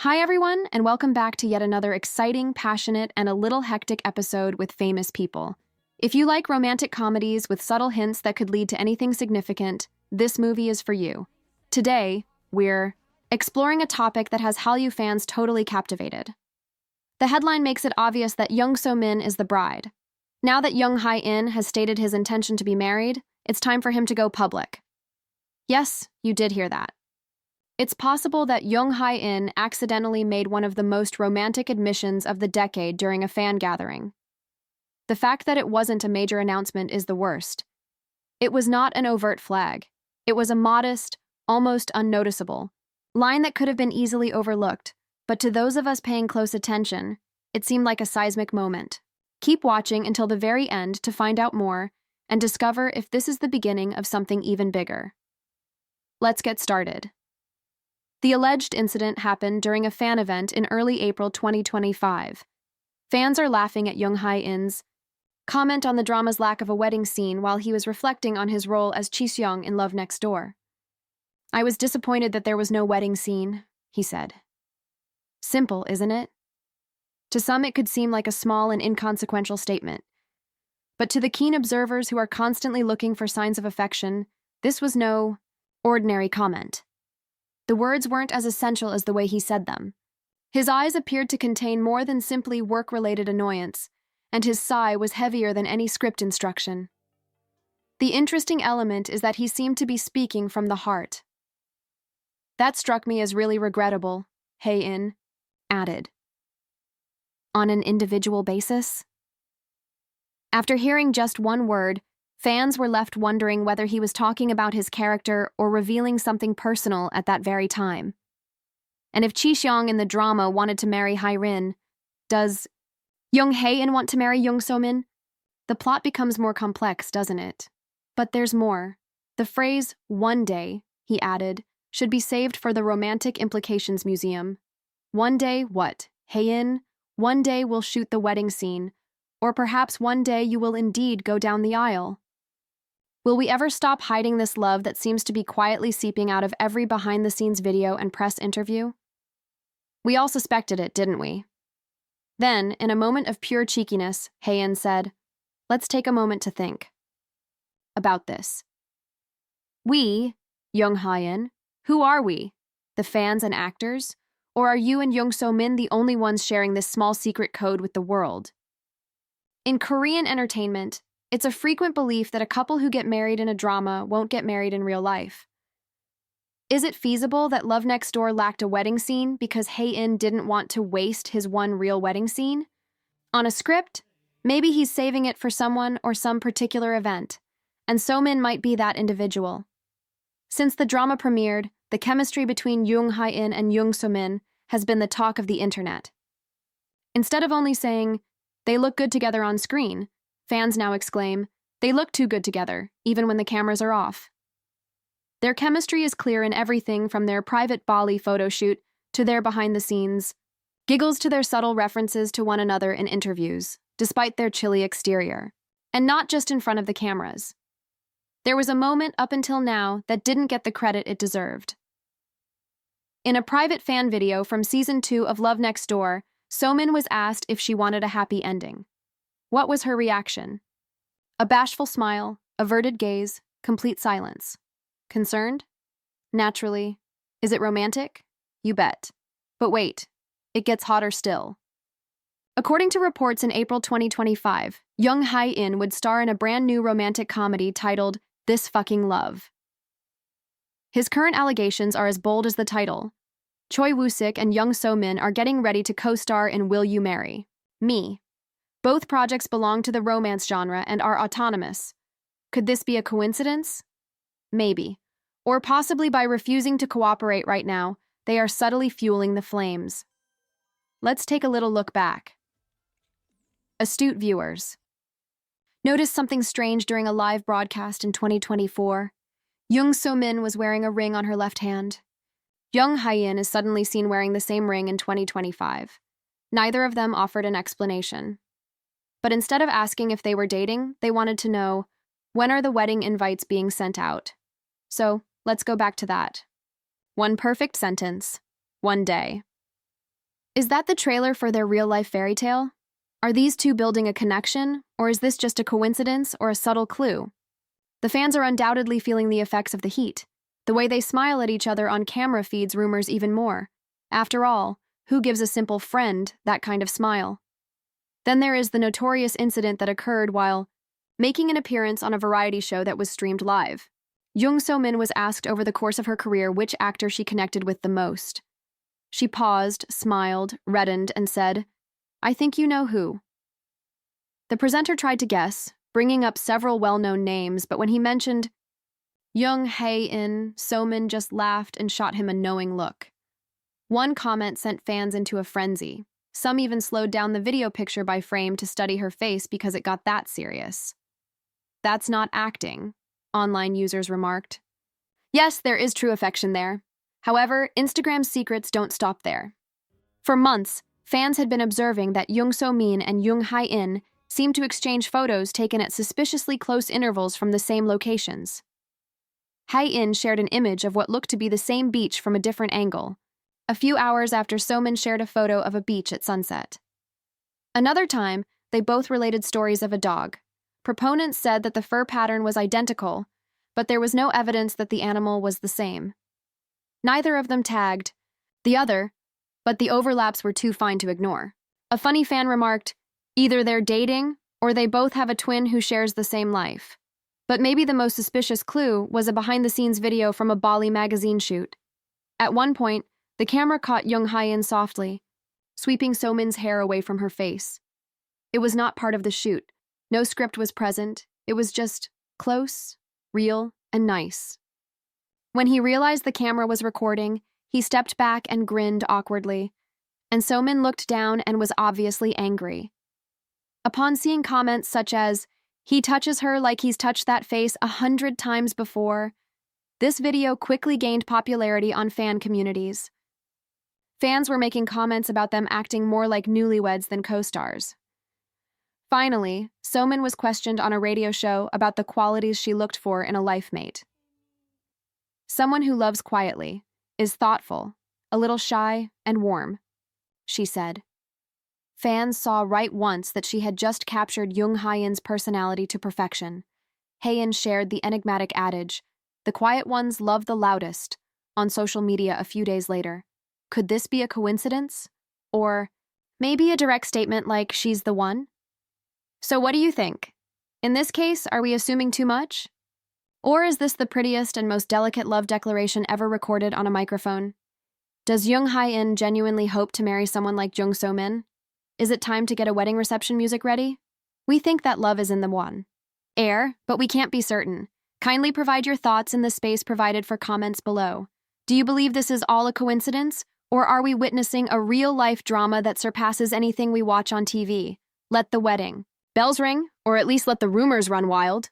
Hi, everyone, and welcome back to yet another exciting, passionate, and a little hectic episode with famous people. If you like romantic comedies with subtle hints that could lead to anything significant, this movie is for you. Today, we're exploring a topic that has Hallyu fans totally captivated. The headline makes it obvious that Jung So-min is the bride. Now that Jung Hae-in has stated his intention to be married, it's time for him to go public. Yes, you did hear that. It's possible that Jung Hae-in accidentally made one of the most romantic admissions of the decade during a fan gathering. The fact that it wasn't a major announcement is the worst. It was not an overt flag. It was a modest, almost unnoticeable line that could have been easily overlooked, but to those of us paying close attention, it seemed like a seismic moment. Keep watching until the very end to find out more and discover if this is the beginning of something even bigger. Let's get started. The alleged incident happened during a fan event in early April 2025. Fans are laughing at Jung Hae-in's comment on the drama's lack of a wedding scene while he was reflecting on his role as Ji-seong in Love Next Door. "I was disappointed that there was no wedding scene," he said. Simple, isn't it? To some, it could seem like a small and inconsequential statement. But to the keen observers who are constantly looking for signs of affection, this was no ordinary comment. The words weren't as essential as the way he said them. His eyes appeared to contain more than simply work-related annoyance, and his sigh was heavier than any script instruction. The interesting element is that he seemed to be speaking from the heart. "That struck me as really regrettable," Hae-in added. "On an individual basis?" After hearing just one word, fans were left wondering whether he was talking about his character or revealing something personal at that very time. And if Ji-seong in the drama wanted to marry Hae-in, does Jung Hae-in want to marry Jung So-min? The plot becomes more complex, doesn't it? But there's more. The phrase, "one day," he added, should be saved for the Romantic Implications Museum. One day, what? Hae-in, one day we'll shoot the wedding scene, or perhaps one day you will indeed go down the aisle. Will we ever stop hiding this love that seems to be quietly seeping out of every behind-the-scenes video and press interview? We all suspected it, didn't we? Then, in a moment of pure cheekiness, Hae-in said, "Let's take a moment to think about this. We, Jung Hae-in, who are we? The fans and actors? Or are you and Jung So-min the only ones sharing this small secret code with the world?" In Korean entertainment, it's a frequent belief that a couple who get married in a drama won't get married in real life. Is it feasible that Love Next Door lacked a wedding scene because Hae-in didn't want to waste his one real wedding scene? On a script, maybe he's saving it for someone or some particular event, and So-min might be that individual. Since the drama premiered, the chemistry between Jung Hae-in and Jung So-min has been the talk of the internet. Instead of only saying, "They look good together on screen," fans now exclaim, "They look too good together, even when the cameras are off." Their chemistry is clear in everything from their private Bali photo shoot to their behind-the-scenes giggles to their subtle references to one another in interviews, despite their chilly exterior. And not just in front of the cameras. There was a moment up until now that didn't get the credit it deserved. In a private fan video from Season 2 of Love Next Door, So-min was asked if she wanted a happy ending. What was her reaction? A bashful smile, averted gaze, complete silence. Concerned? Naturally. Is it romantic? You bet. But wait, it gets hotter still. According to reports in April 2025, Jung Hae-in would star in a brand new romantic comedy titled This Fucking Love. His current allegations are as bold as the title. Choi Woo-sik and Jung So-min are getting ready to co-star in Will You Marry Me? Both projects belong to the romance genre and are autonomous. Could this be a coincidence? Maybe. Or possibly by refusing to cooperate right now, they are subtly fueling the flames. Let's take a little look back. Astute viewers. Notice something strange during a live broadcast in 2024. Jung So-min was wearing a ring on her left hand. Jung Hae-in is suddenly seen wearing the same ring in 2025. Neither of them offered an explanation. But instead of asking if they were dating, they wanted to know, when are the wedding invites being sent out? So, let's go back to that. One perfect sentence. One day. Is that the trailer for their real-life fairy tale? Are these two building a connection, or is this just a coincidence or a subtle clue? The fans are undoubtedly feeling the effects of the heat. The way they smile at each other on camera feeds rumors even more. After all, who gives a simple friend that kind of smile? Then there is the notorious incident that occurred while making an appearance on a variety show that was streamed live. Jung So-min was asked over the course of her career which actor she connected with the most. She paused, smiled, reddened, and said, "I think you know who." The presenter tried to guess, bringing up several well-known names, but when he mentioned Jung Hae-in, So-min just laughed and shot him a knowing look. One comment sent fans into a frenzy. Some even slowed down the video picture by frame to study her face because it got that serious. "That's not acting," online users remarked. Yes, there is true affection there. However, Instagram's secrets don't stop there. For months, fans had been observing that Jung So-min and Jung Hae-in seemed to exchange photos taken at suspiciously close intervals from the same locations. Hae-in shared an image of what looked to be the same beach from a different angle, a few hours after So-min shared a photo of a beach at sunset. Another time, they both related stories of a dog. Proponents said that the fur pattern was identical, but there was no evidence that the animal was the same. Neither of them tagged the other, but the overlaps were too fine to ignore. A funny fan remarked, "Either they're dating, or they both have a twin who shares the same life." But maybe the most suspicious clue was a behind-the-scenes video from a Bali magazine shoot. At one point, the camera caught Jung Hae-in softly, sweeping So-min's hair away from her face. It was not part of the shoot. No script was present. It was just close, real, and nice. When he realized the camera was recording, he stepped back and grinned awkwardly, and So-min looked down and was obviously angry. Upon seeing comments such as, "He touches her like he's touched that face 100 times before," this video quickly gained popularity on fan communities. Fans were making comments about them acting more like newlyweds than co-stars. Finally, So-min was questioned on a radio show about the qualities she looked for in a life mate. "Someone who loves quietly, is thoughtful, a little shy, and warm," she said. Fans saw right once that she had just captured Jung Hae-in's personality to perfection. Hae-in shared the enigmatic adage, "The quiet ones love the loudest," on social media a few days later. Could this be a coincidence? Or maybe a direct statement like, "She's the one"? So what do you think? In this case, are we assuming too much? Or is this the prettiest and most delicate love declaration ever recorded on a microphone? Does Jung Hae-in genuinely hope to marry someone like Jung So-min? Is it time to get a wedding reception music ready? We think that love is in the one air, but we can't be certain. Kindly provide your thoughts in the space provided for comments below. Do you believe this is all a coincidence, or are we witnessing a real-life drama that surpasses anything we watch on TV? Let the wedding bells ring, or at least let the rumors run wild.